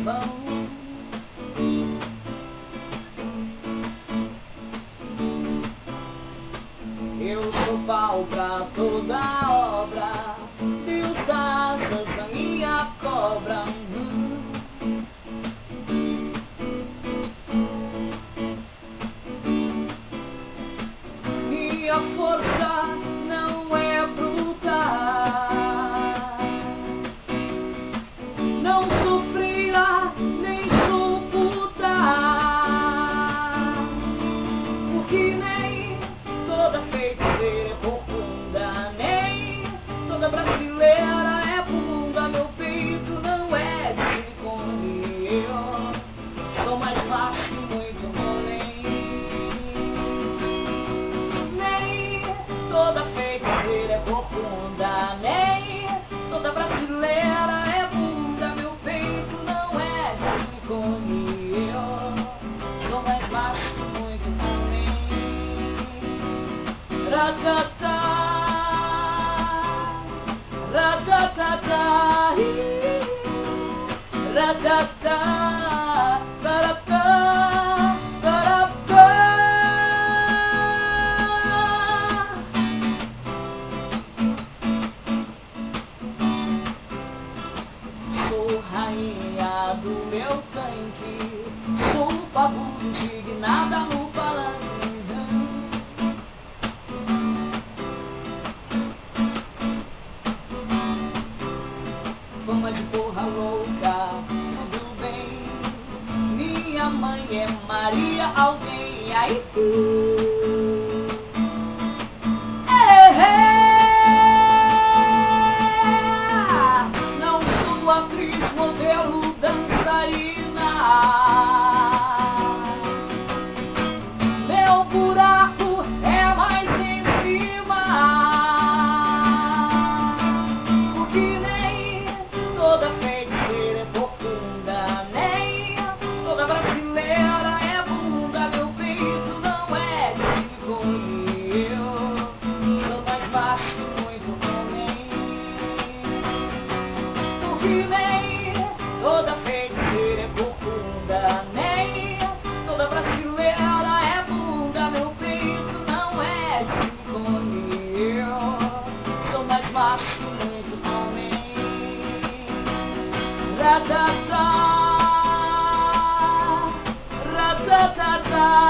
vão. Eu sou pau pra toda obra, e os asas da minha cobra. Minha força não é bruta, não sofrerá nem sou puta, porque nem toda feiticeira é profunda, nem toda brasileira é bunda. Meu peito não é de silicone, eu sou mais baixo e muito mole. Toda feiticeira é profunda, nem toda brasileira é bunda. Meu peito não é de silicone, eu sou mais baixo, muito homem. Ratatá, ratatá, ratatá, ratatá, ratatá. Sou rainha do meu tanque, sou o pavor indignada no palanque. Fama de porra louca, tudo bem. Minha mãe é Maria alguém, aí atriz, modelo, dançarina. Meu buraco é mais em cima, porque nem toda feiticeira é profunda, nem toda brasileira é bunda. Meu peito não é de silicone, eu sou mais baixo, muito homem. Nem toda feiticeira é profunda, nem toda brasileira é bunda. Meu peito não é de silicone, eu sou mais macho, muito homem. Ratatá, ratatá.